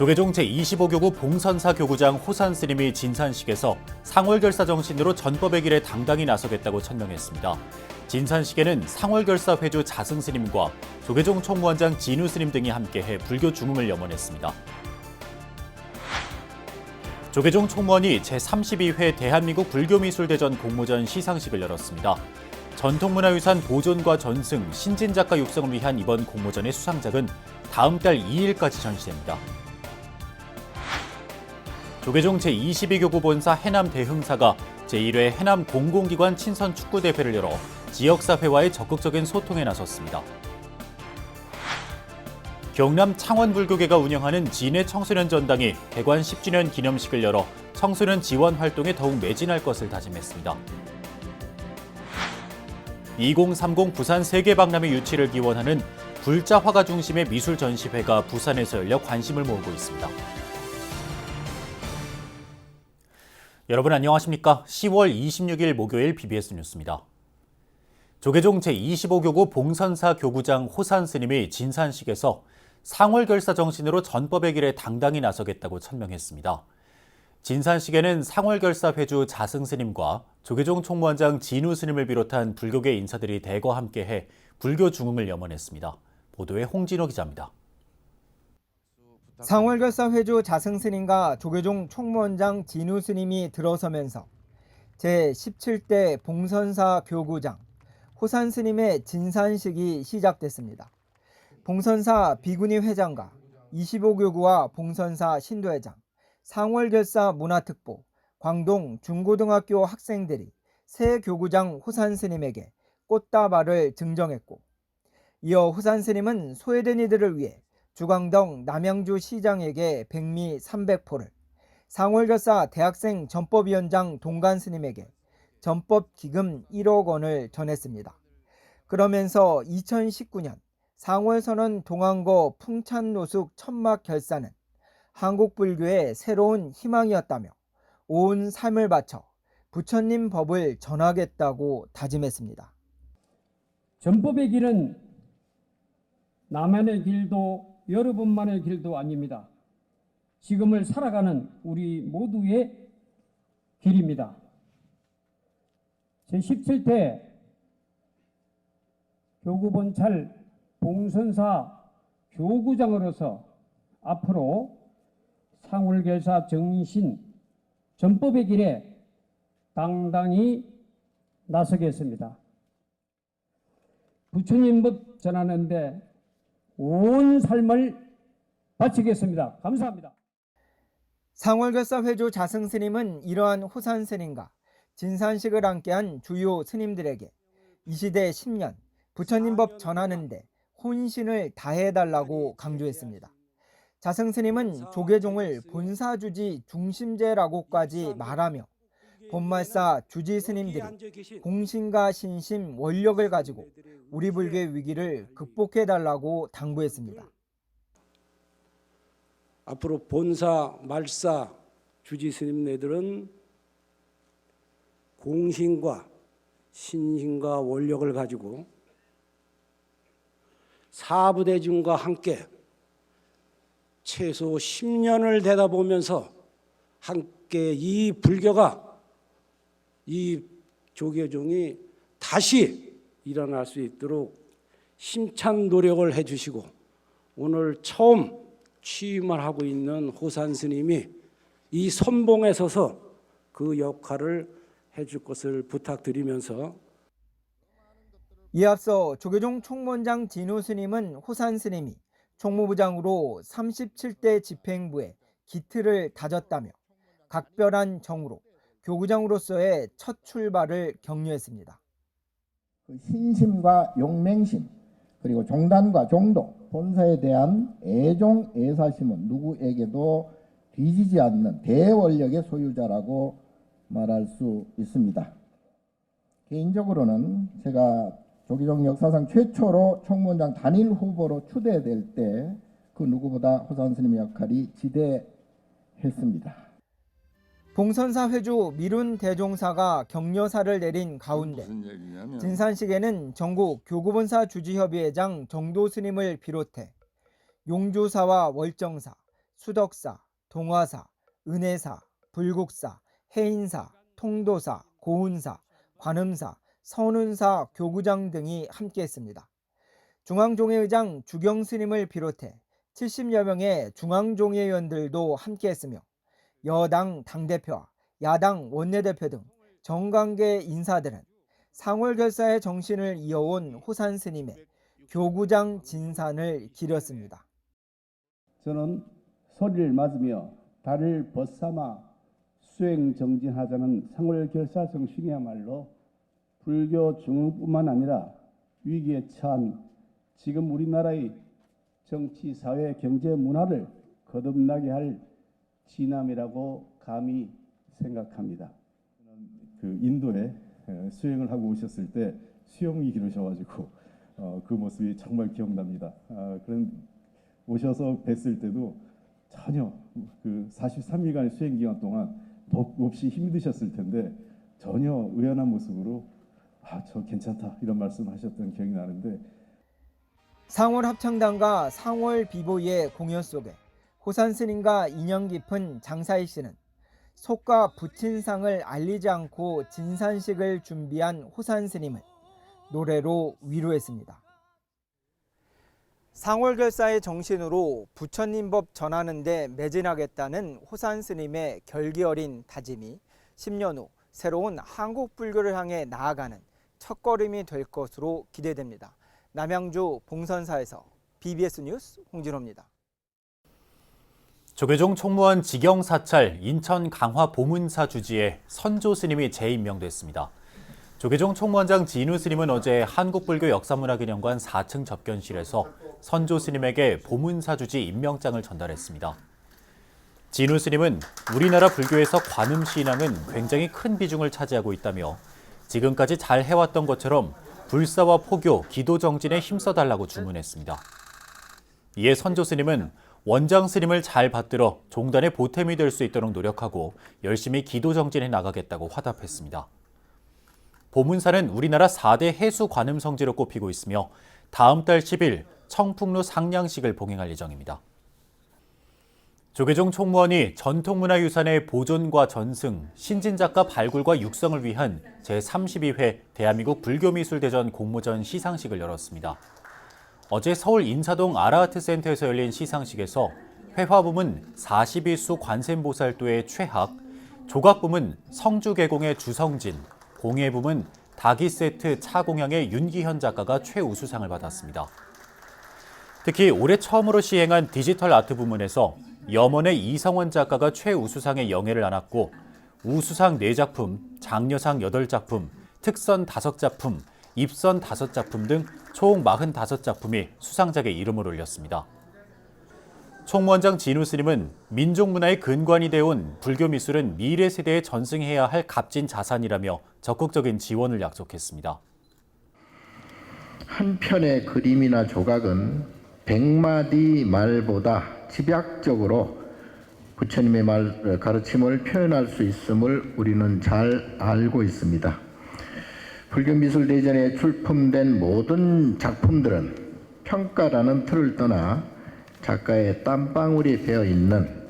조계종 제25교구 봉선사 교구장 호산 스님이 진산식에서 상월결사 정신으로 전법의 길에 당당히 나서겠다고 천명했습니다. 진산식에는 상월결사 회주 자승 스님과 조계종 총무원장 진우 스님 등이 함께해 불교 중흥을 염원했습니다. 조계종 총무원이 제32회 대한민국 불교미술대전 공모전 시상식을 열었습니다. 전통문화유산 보존과 전승, 신진작가 육성을 위한 이번 공모전의 수상작은 다음 달 2일까지 전시됩니다. 조계종 제22교구 본사 해남 대흥사가 제1회 해남 공공기관 친선 축구대회를 열어 지역사회와의 적극적인 소통에 나섰습니다. 경남 창원불교계가 운영하는 진해 청소년 전당이 개관 10주년 기념식을 열어 청소년 지원 활동에 더욱 매진할 것을 다짐했습니다. 2030 부산 세계박람회 유치를 기원하는 불자 화가 중심의 미술 전시회가 부산에서 열려 관심을 모으고 있습니다. 여러분 안녕하십니까? 10월 26일 목요일 BBS 뉴스입니다. 조계종 제25교구 봉선사 교구장 호산 스님이 진산식에서 상월결사 정신으로 전법의 길에 당당히 나서겠다고 천명했습니다. 진산식에는 상월결사 회주 자승 스님과 조계종 총무원장 진우 스님을 비롯한 불교계 인사들이 대거 함께해 불교 중흥을 염원했습니다. 보도에 홍진호 기자입니다. 상월결사 회주 자승 스님과 조계종 총무원장 진우 스님이 들어서면서 제17대 봉선사 교구장 호산 스님의 진산식이 시작됐습니다. 봉선사 비구니 회장과 25교구와 봉선사 신도회장, 상월결사 문화특보, 광동 중고등학교 학생들이 새 교구장 호산 스님에게 꽃다발을 증정했고, 이어 호산 스님은 소외된 이들을 위해 주광덕 남양주 시장에게 백미 300포를, 상월결사 대학생 전법위원장 동간 스님에게 전법 기금 1억 원을 전했습니다. 그러면서 2019년 상월선언 동안거 풍찬노숙 천막 결사는 한국 불교의 새로운 희망이었다며 온 삶을 바쳐 부처님 법을 전하겠다고 다짐했습니다. 전법의 길은 나만의 길도 여러분만의 길도 아닙니다. 지금을 살아가는 우리 모두의 길입니다. 제17대 교구본찰 봉선사 교구장으로서 앞으로 상월결사 정신 전법의 길에 당당히 나서겠습니다. 부처님 법 전하는데 온 삶을 바치겠습니다. 감사합니다. 상월결사 회주 자승 스님은 이러한 호산 스님과 진산식을 함께한 주요 스님들에게 이 시대 10년 부처님 법 전하는데 혼신을 다해달라고 강조했습니다. 자승 스님은 조계종을 본사주지 중심제라고까지 말하며 본말사 주지 스님들이 공신과 신심, 원력을 가지고 우리 불교의 위기를 극복해달라고 당부했습니다. 앞으로 본사, 말사, 주지 스님네들은 공신과 신심과 원력을 가지고 사부대중과 함께 최소 10년을 되다 보면서 함께 이 불교가 이 조계종이 다시 일어날 수 있도록 힘찬 노력을 해주시고 오늘 처음 취임을 하고 있는 호산 스님이 이 선봉에 서서 그 역할을 해줄 것을 부탁드리면서 이에 앞서 조계종 총무원장 진우 스님은 호산 스님이 총무부장으로 37대 집행부에 기틀을 다졌다며 각별한 정으로 교구장으로서의 첫 출발을 격려했습니다. 신심과 용맹심 그리고 종단과 종도 본사에 대한 애종 애사심은 누구에게도 뒤지지 않는 대원력의 소유자라고 말할 수 있습니다. 개인적으로는 제가 조계종 역사상 최초로 총무원장 단일 후보로 추대될 때 그 누구보다 호산 스님의 역할이 지대했습니다. 봉선사 회주 미룬 대종사가 격려사를 내린 가운데 진산식에는 전국 교구본사 주지협의회장 정도 스님을 비롯해 용주사와 월정사, 수덕사, 동화사, 은혜사, 불국사, 해인사, 통도사, 고운사, 관음사, 선운사 교구장 등이 함께했습니다. 중앙종회의장 주경스님을 비롯해 70여 명의 중앙종회의원들도 함께했으며 여당 당대표와 야당 원내대표 등 정관계 인사들은 상월결사의 정신을 이어온 호산 스님의 교구장 진산을 기렸습니다. 저는 소리를 맞으며 달을 벗삼아 수행 정진하자는 상월결사 정신이야말로 불교 중흥뿐만 아니라 위기에 처한 지금 우리나라의 정치, 사회, 경제, 문화를 거듭나게 할 진함이라고 감히 생각합니다. 그 인도에 수행을 하고 오셨을 때 수영이 기르셔가지고 그 모습이 정말 기억납니다. 그런 오셔서 뵀을 때도 전혀 그 43일간의 수행 기간 동안 몹시 힘드셨을 텐데 전혀 의연한 모습으로 저 괜찮다 이런 말씀하셨던 기억이 나는데 상월 합창단과 상월 비보이의 공연 속에 호산 스님과 인연 깊은 장사희 씨는 속과 부친상을 알리지 않고 진산식을 준비한 호산 스님을 노래로 위로했습니다. 상월결사의 정신으로 부처님법 전하는 데 매진하겠다는 호산 스님의 결기 어린 다짐이 10년 후 새로운 한국 불교를 향해 나아가는 첫걸음이 될 것으로 기대됩니다. 남양주 봉선사에서 BBS 뉴스 홍진호입니다. 조계종 총무원 직영 사찰 인천 강화 보문사 주지에 선조 스님이 재임명됐습니다. 조계종 총무원장 진우 스님은 어제 한국불교 역사문화기념관 4층 접견실에서 선조 스님에게 보문사 주지 임명장을 전달했습니다. 진우 스님은 우리나라 불교에서 관음 신앙은 굉장히 큰 비중을 차지하고 있다며 지금까지 잘 해왔던 것처럼 불사와 포교, 기도 정진에 힘써달라고 주문했습니다. 이에 선조 스님은 원장 스님을 잘 받들어 종단의 보탬이 될 수 있도록 노력하고 열심히 기도 정진해 나가겠다고 화답했습니다. 보문사는 우리나라 4대 해수 관음 성지로 꼽히고 있으며 다음 달 10일 청풍루 상량식을 봉행할 예정입니다. 조계종 총무원이 전통문화유산의 보존과 전승, 신진작가 발굴과 육성을 위한 제32회 대한민국 불교미술대전 공모전 시상식을 열었습니다. 어제 서울 인사동 아라하트센터에서 열린 시상식에서 회화부문 42수 관세음보살도의 최학, 조각부문 성주계공의 주성진, 공예부문 다기세트 차공양의 윤기현 작가가 최우수상을 받았습니다. 특히 올해 처음으로 시행한 디지털 아트 부문에서 염원의 이성원 작가가 최우수상의 영예를 안았고 우수상 4작품, 장려상 8작품, 특선 5작품, 입선 5작품 등 총 45작품이 수상작에 이름을 올렸습니다. 총무원장 진우 스님은 민족문화의 근간이 되어온 불교 미술은 미래 세대에 전승해야 할 값진 자산이라며 적극적인 지원을 약속했습니다. 한 편의 그림이나 조각은 100마디 말보다 집약적으로 부처님의 가르침을 표현할 수 있음을 우리는 잘 알고 있습니다. 불교미술대전에 출품된 모든 작품들은 평가라는 틀을 떠나 작가의 땀방울이 배어있는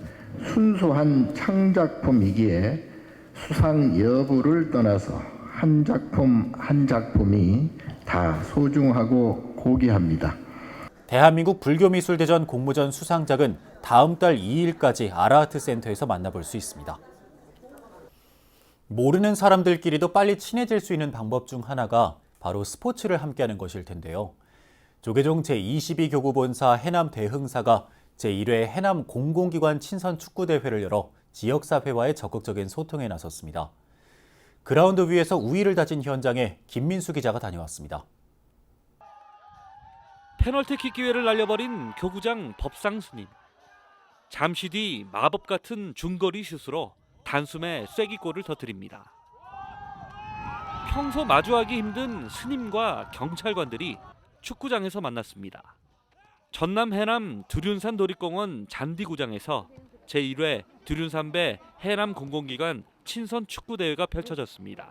순수한 창작품이기에 수상 여부를 떠나서 한 작품 한 작품이 다 소중하고 고귀합니다. 대한민국 불교미술대전 공모전 수상작은 다음 달 2일까지 아라하트센터에서 만나볼 수 있습니다. 모르는 사람들끼리도 빨리 친해질 수 있는 방법 중 하나가 바로 스포츠를 함께하는 것일 텐데요. 조계종 제22교구본사 해남 대흥사가 제1회 해남 공공기관 친선 축구대회를 열어 지역사회와의 적극적인 소통에 나섰습니다. 그라운드 위에서 우위를 다진 현장에 김민수 기자가 다녀왔습니다. 페널티킥 기회를 날려버린 교구장 법상 스님. 잠시 뒤 마법 같은 중거리 슛으로 단숨에 쐐기골을 터뜨립니다. 평소 마주하기 힘든 스님과 경찰관들이 축구장에서 만났습니다. 전남 해남 두륜산 도립공원 잔디구장에서 제1회 두륜산배 해남 공공기관 친선 축구대회가 펼쳐졌습니다.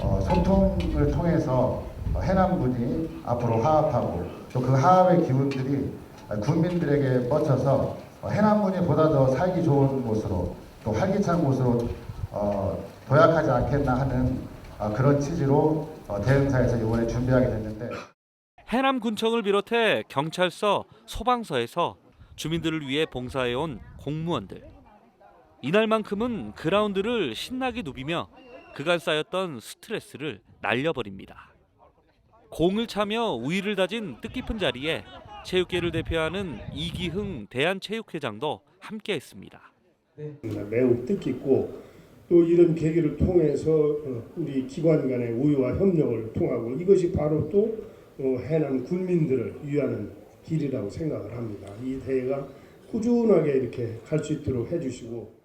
소통을 통해서 해남군이 앞으로 화합하고 또 그 화합의 기운들이 국민들에게 뻗쳐서 해남군이 보다 더 살기 좋은 곳으로 또 활기찬 곳으로 도약하지 않겠나 하는 그런 취지로 대응사에서 이번에 준비하게 됐는데 해남군청을 비롯해 경찰서, 소방서에서 주민들을 위해 봉사해온 공무원들. 이날만큼은 그라운드를 신나게 누비며 그간 쌓였던 스트레스를 날려버립니다. 공을 차며 우위를 다진 뜻깊은 자리에 체육계를 대표하는 이기흥 대한체육회장도 함께했습니다. 매우 뜻깊고 또 이런 계기를 통해서 우리 기관 간의 우위와 협력을 통하고 이것이 바로 또 해남 군민들을 위하는 길이라고 생각을 합니다. 이 대회가 꾸준하게 이렇게 갈 수 있도록 해주시고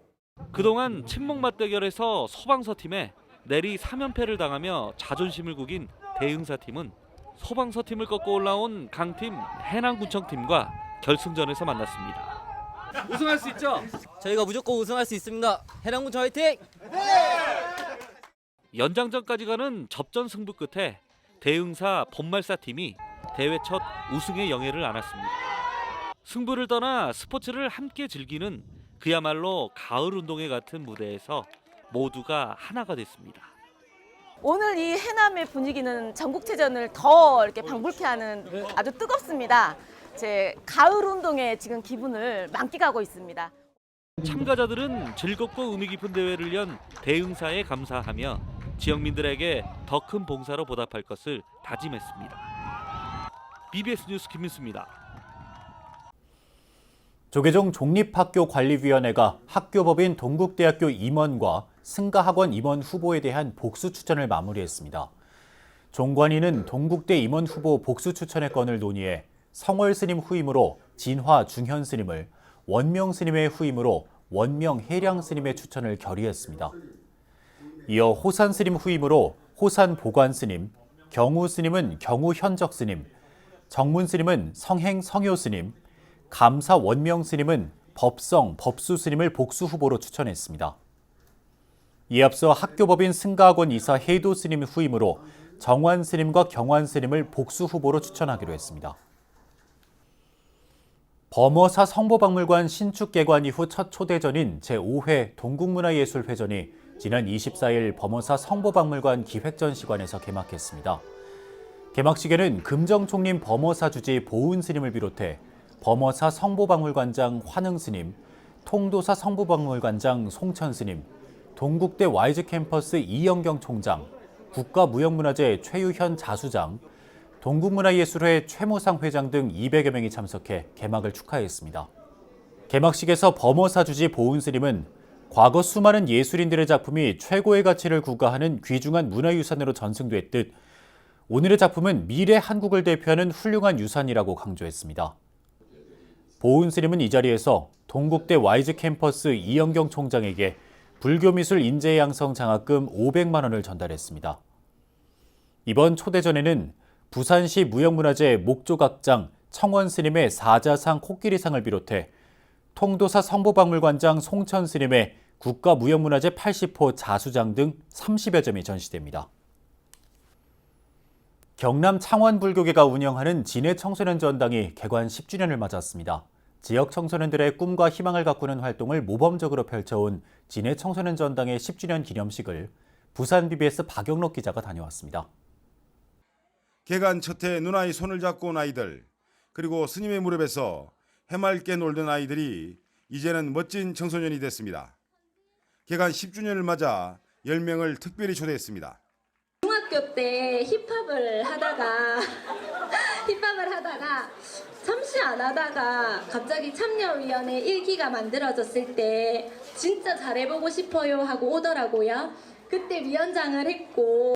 그동안 친목 맞대결에서 소방서 팀에 내리 3연패를 당하며 자존심을 구긴 대응사 팀은 소방서 팀을 꺾고 올라온 강팀 해남군청 팀과 결승전에서 만났습니다. 우승할 수 있죠? 저희가 무조건 우승할 수 있습니다. 해남군청 화이팅! 연장전까지 가는 접전 승부 끝에 대응사 범말사 팀이 대회 첫 우승의 영예를 안았습니다. 승부를 떠나 스포츠를 함께 즐기는 그야말로 가을 운동회 같은 무대에서 모두가 하나가 됐습니다. 오늘 이 해남의 분위기는 전국체전을 더 이렇게 방불케 하는 아주 뜨겁습니다. 제 가을 운동의 지금 기분을 만끽하고 있습니다. 참가자들은 즐겁고 의미 깊은 대회를 연 대응사에 감사하며 지역민들에게 더 큰 봉사로 보답할 것을 다짐했습니다. BBS 뉴스 김민수입니다. 조계종 종립학교관리위원회가 학교법인 동국대학교 임원과 승가학원 임원 후보에 대한 복수 추천을 마무리했습니다. 종관위는 동국대 임원 후보 복수 추천의 건을 논의해 성월 스님 후임으로 진화 중현 스님을, 원명 스님의 후임으로 원명 해량 스님의 추천을 결의했습니다. 이어 호산 스님 후임으로 호산 보관 스님, 경우 스님은 경우 현적 스님, 정문 스님은 성행 성효 스님, 감사 원명 스님은 법성 법수 스님을 복수 후보로 추천했습니다. 이에 앞서 학교법인 승가학원 이사 해도 스님 후임으로 정환 스님과 경환 스님을 복수 후보로 추천하기로 했습니다. 범어사 성보박물관 신축 개관 이후 첫 초대전인 제5회 동국문화예술회전이 지난 24일 범어사 성보박물관 기획전시관에서 개막했습니다. 개막식에는 금정총림 범어사 주지 보은 스님을 비롯해 범어사 성보박물관장 환흥 스님, 통도사 성보박물관장 송천 스님, 동국대 와이즈 캠퍼스 이영경 총장, 국가무형문화재 최유현 자수장, 동국문화예술회 최모상 회장 등 200여 명이 참석해 개막을 축하했습니다. 개막식에서 범어사 주지 보은 스님은 과거 수많은 예술인들의 작품이 최고의 가치를 구가하는 귀중한 문화유산으로 전승됐듯 오늘의 작품은 미래 한국을 대표하는 훌륭한 유산이라고 강조했습니다. 보은 스님은 이 자리에서 동국대 와이즈 캠퍼스 이영경 총장에게 불교미술 인재양성 장학금 500만 원을 전달했습니다. 이번 초대전에는 부산시 무형문화재 목조각장 청원 스님의 사자상 코끼리상을 비롯해 통도사 성보박물관장 송천 스님의 국가무형문화재 80호 자수장 등 30여 점이 전시됩니다. 경남 창원불교계가 운영하는 진해 청소년 전당이 개관 10주년을 맞았습니다. 지역 청소년들의 꿈과 희망을 가꾸는 활동을 모범적으로 펼쳐온 진해 청소년 전당의 10주년 기념식을 부산 BBS 박영록 기자가 다녀왔습니다. 개관 첫해 누나의 손을 잡고 온 아이들, 그리고 스님의 무릎에서 해맑게 놀던 아이들이 이제는 멋진 청소년이 됐습니다. 개관 10주년을 맞아 10명을 특별히 초대했습니다. 중학교 때 힙합을 하다가 잠시 안 하다가 갑자기 참여위원회 1기가 만들어졌을 때 진짜 잘해보고 싶어요 하고 오더라고요. 그때 위원장을 했고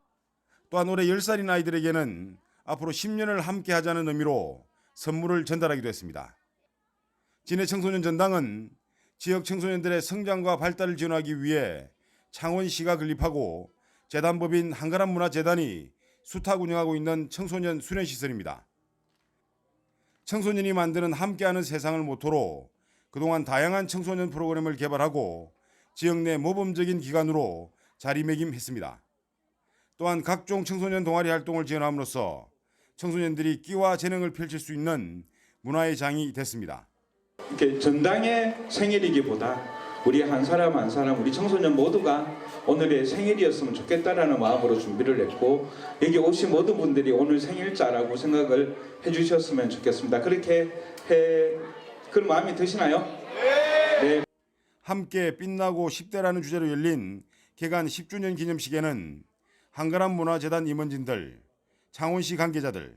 또한 올해 10살인 아이들에게는 앞으로 10년을 함께 하자는 의미로 선물을 전달하기도 했습니다. 진해 청소년 전당은 지역 청소년들의 성장과 발달을 지원하기 위해 창원시가 건립하고 재단법인 한가람문화재단이 수탁 운영하고 있는 청소년 수련시설입니다. 청소년이 만드는 함께하는 세상을 모토로 그동안 다양한 청소년 프로그램을 개발하고 지역 내 모범적인 기관으로 자리매김했습니다. 또한 각종 청소년 동아리 활동을 지원함으로써 청소년들이 끼와 재능을 펼칠 수 있는 문화의 장이 됐습니다. 이렇게 전당의 생일이기보다 우리 한 사람 한 사람 우리 청소년 모두가 오늘의 생일이었으면 좋겠다라는 마음으로 준비를 했고 여기 오신 모든 분들이 오늘 생일자라고 생각을 해주셨으면 좋겠습니다. 그런 마음이 드시나요? 네. 함께 빛나고 10대라는 주제로 열린 개관 10주년 기념식에는 한가람문화재단 임원진들, 창원시 관계자들,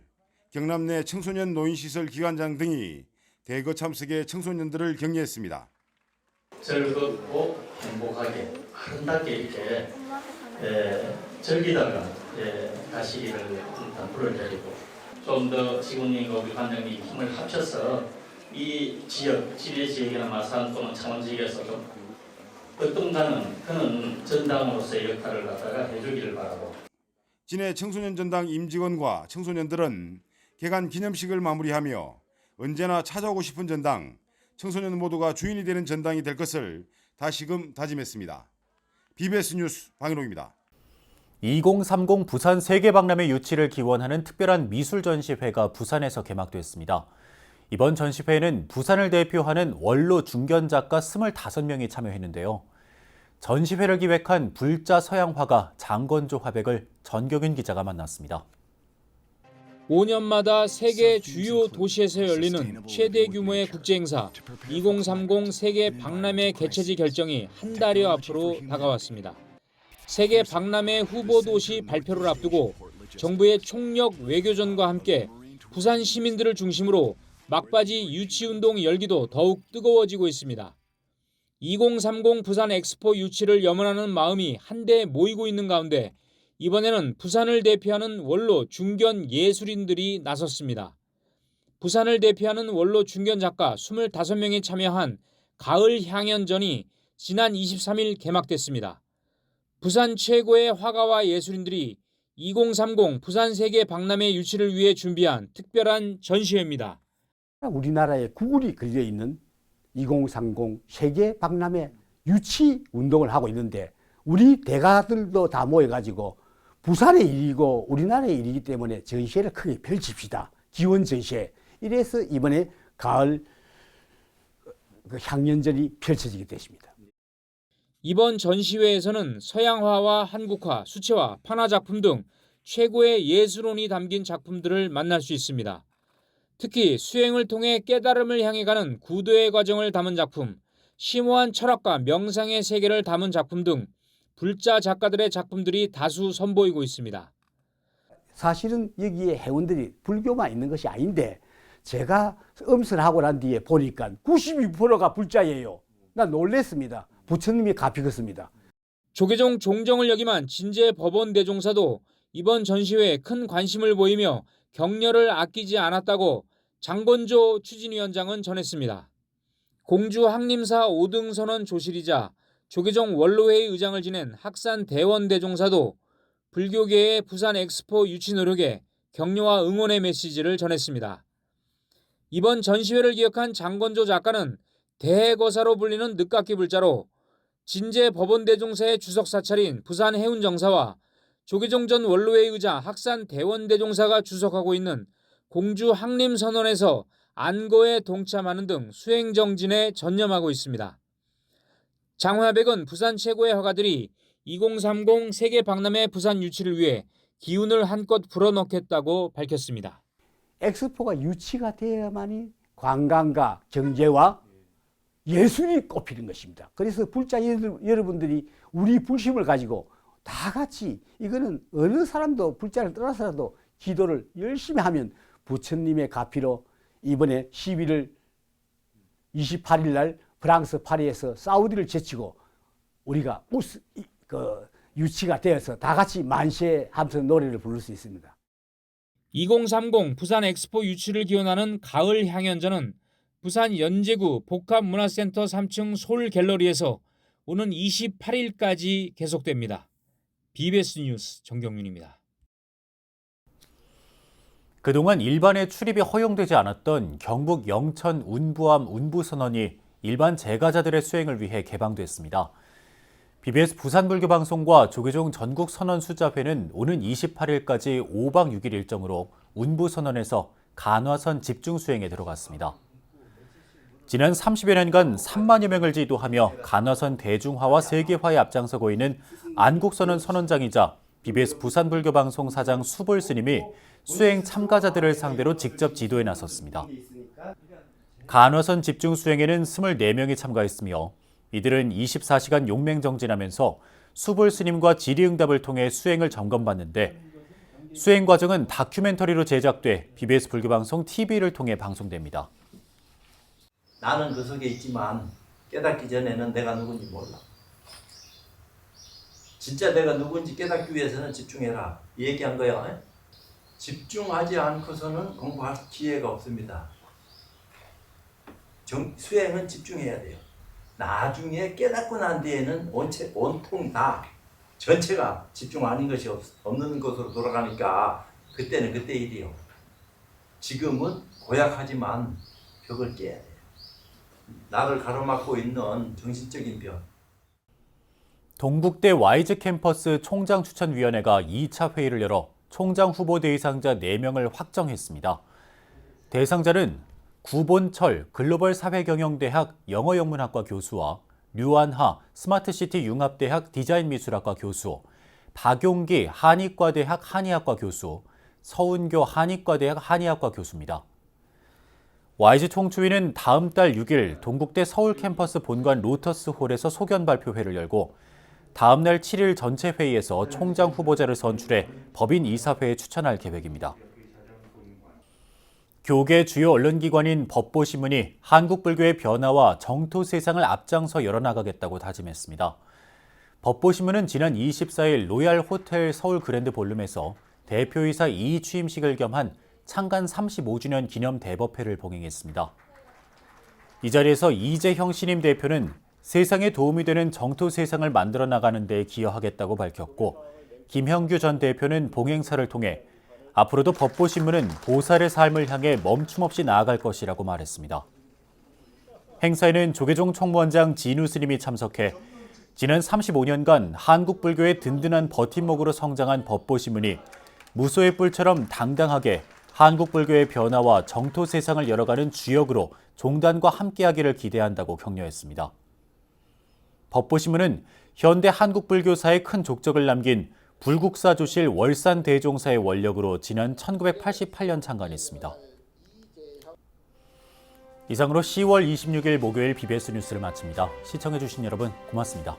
경남 내 청소년 노인시설 기관장 등이 대거 참석해 청소년들을 격려했습니다. 즐겁고 행복하게 아름답게 이렇게 즐기다가 가시기를 일단 불러드리고 좀 더 지구님과 우리 관장님이 힘을 합쳐서 이 지역, 지뢰 지역이나 마산 또는 창원 지역에서 좀 어떤가는 그는 전당으로서의 역할을 갖다가 해주기를 바라고. 진해 청소년 전당 임직원과 청소년들은 개관 기념식을 마무리하며 언제나 찾아오고 싶은 전당, 청소년 모두가 주인이 되는 전당이 될 것을 다시금 다짐했습니다. BBS 뉴스 방인호입니다. 2030 부산 세계박람회 유치를 기원하는 특별한 미술 전시회가 부산에서 개막됐습니다. 이번 전시회에는 부산을 대표하는 원로 중견 작가 25명이 참여했는데요. 전시회를 기획한 불자 서양 화가 장건조 화백을 전경윤 기자가 만났습니다. 5년마다 세계 주요 도시에서 열리는 최대 규모의 국제행사 2030 세계 박람회 개최지 결정이 한 달여 앞으로 다가왔습니다. 세계 박람회 후보 도시 발표를 앞두고 정부의 총력 외교전과 함께 부산 시민들을 중심으로 막바지 유치운동 열기도 더욱 뜨거워지고 있습니다. 2030 부산 엑스포 유치를 염원하는 마음이 한데 모이고 있는 가운데 이번에는 부산을 대표하는 원로 중견 예술인들이 나섰습니다. 부산을 대표하는 원로 중견 작가 25명이 참여한 가을 향연전이 지난 23일 개막됐습니다. 부산 최고의 화가와 예술인들이 2030 부산 세계 박람회 유치를 위해 준비한 특별한 전시회입니다. 우리나라에 구글이 걸려 있는 2030 세계 박람회 유치 운동을 하고 있는데 우리 대가들도 다 모여가지고 부산의 일이고 우리나라의 일이기 때문에 전시회를 크게 펼칩시다. 기원 전시회. 이래서 이번에 가을 향연전이 펼쳐지게 됐습니다. 이번 전시회에서는 서양화와 한국화, 수채화, 판화 작품 등 최고의 예술혼이 담긴 작품들을 만날 수 있습니다. 특히 수행을 통해 깨달음을 향해 가는 구도의 과정을 담은 작품, 심오한 철학과 명상의 세계를 담은 작품 등 불자 작가들의 작품들이 다수 선보이고 있습니다. 사실은 여기에 회원들이 불교만 있는 것이 아닌데 제가 음설하고 난 뒤에 보니까 92%가 불자예요. 난 놀랬습니다. 부처님이 갚히겠습니다. 조계종 종정을 역임한 진제 법원 대종사도 이번 전시회에 큰 관심을 보이며 격려를 아끼지 않았다고 장건조 추진위원장은 전했습니다. 공주 항림사 5등 선원 조실이자 조계종 원로회의 의장을 지낸 학산 대원 대종사도 불교계의 부산 엑스포 유치 노력에 격려와 응원의 메시지를 전했습니다. 이번 전시회를 기획한 장건조 작가는 대거사로 불리는 늦깎이 불자로 진제 법원대종사의 주석사찰인 부산 해운정사와 조계종 전 원로회의 의자 학산 대원대종사가 주석하고 있는 공주 항림선원에서 안거에 동참하는 등 수행정진에 전념하고 있습니다. 장화백은 부산 최고의 화가들이 2030 세계박람회 부산 유치를 위해 기운을 한껏 불어넣겠다고 밝혔습니다. 엑스포가 유치가 되어야만이 관광과 경제와 예술이 꼽히는 것입니다. 그래서 불자 여러분들이 우리 불심을 가지고 다 같이 이거는 어느 사람도 불자를 떠나서라도 기도를 열심히 하면 부처님의 가피로 이번에 11월 28일 날 프랑스 파리에서 사우디를 제치고 우리가 유치가 되어서 다 같이 만세하면서 노래를 부를 수 있습니다. 2030 부산 엑스포 유치를 기원하는 가을 향연전은 부산 연제구 복합문화센터 3층 솔 갤러리에서 오는 28일까지 계속됩니다. BBS 뉴스 정경윤입니다. 그동안 일반에 출입이 허용되지 않았던 경북 영천 운부암 운부선원이 일반 재가자들의 수행을 위해 개방됐습니다. BBS 부산불교방송과 조계종 전국선원수자회는 오는 28일까지 5박 6일 일정으로 운부선원에서 간화선 집중수행에 들어갔습니다. 지난 30여 년간 3만여 명을 지도하며 간화선 대중화와 세계화에 앞장서고 있는 안국선언 선언장이자 BBS 부산불교방송 사장 수볼 스님이 수행 참가자들을 상대로 직접 지도에 나섰습니다. 간화선 집중 수행에는 24명이 참가했으며 이들은 24시간 용맹정진하면서 수볼 스님과 질의응답을 통해 수행을 점검받는데 수행 과정은 다큐멘터리로 제작돼 BBS 불교방송 TV를 통해 방송됩니다. 나는 그 속에 있지만 깨닫기 전에는 내가 누군지 몰라. 진짜 내가 누군지 깨닫기 위해서는 집중해라. 이 얘기한 거야. 집중하지 않고서는 공부할 기회가 없습니다. 수행은 집중해야 돼요. 나중에 깨닫고 난 뒤에는 온통 다 전체가 집중 아닌 것이 없는 것으로 돌아가니까 그때는 그때 일이요. 지금은 고약하지만 벽을 깨야 돼요. 나를 가로막고 있는 정신적인 벽. 동국대 YG 캠퍼스 총장추천위원회가 2차 회의를 열어 총장 후보 대상자 4명을 확정했습니다. 대상자는 구본철 글로벌 사회경영대학 영어영문학과 교수와 류안하 스마트시티 융합대학 디자인미술학과 교수, 박용기 한의과대학 한의학과 교수, 서운교 한의과대학 한의학과 교수입니다. YG 총추위는 다음 달 6일 동국대 서울 캠퍼스 본관 로터스홀에서 소견 발표회를 열고 다음 날 7일 전체 회의에서 총장 후보자를 선출해 법인 이사회에 추천할 계획입니다. 교계 주요 언론기관인 법보신문이 한국불교의 변화와 정토 세상을 앞장서 열어나가겠다고 다짐했습니다. 법보신문은 지난 24일 로얄 호텔 서울 그랜드 볼룸에서 대표이사 2위 취임식을 겸한 창간 35주년 기념 대법회를 봉행했습니다. 이 자리에서 이재형 신임 대표는 세상에 도움이 되는 정토 세상을 만들어 나가는 데 기여하겠다고 밝혔고, 김형규 전 대표는 봉행사를 통해 앞으로도 법보신문은 보살의 삶을 향해 멈춤없이 나아갈 것이라고 말했습니다. 행사에는 조계종 총무원장 진우 스님이 참석해 지난 35년간 한국 불교의 든든한 버팀목으로 성장한 법보신문이 무소의 뿔처럼 당당하게 한국 불교의 변화와 정토 세상을 열어가는 주역으로 종단과 함께하기를 기대한다고 격려했습니다. 법보신문은 현대 한국 불교사에 큰 족적을 남긴 불국사 조실 월산 대종사의 원력으로 지난 1988년 창간했습니다. 이상으로 10월 26일 목요일 BBS 뉴스를 마칩니다. 시청해주신 여러분 고맙습니다.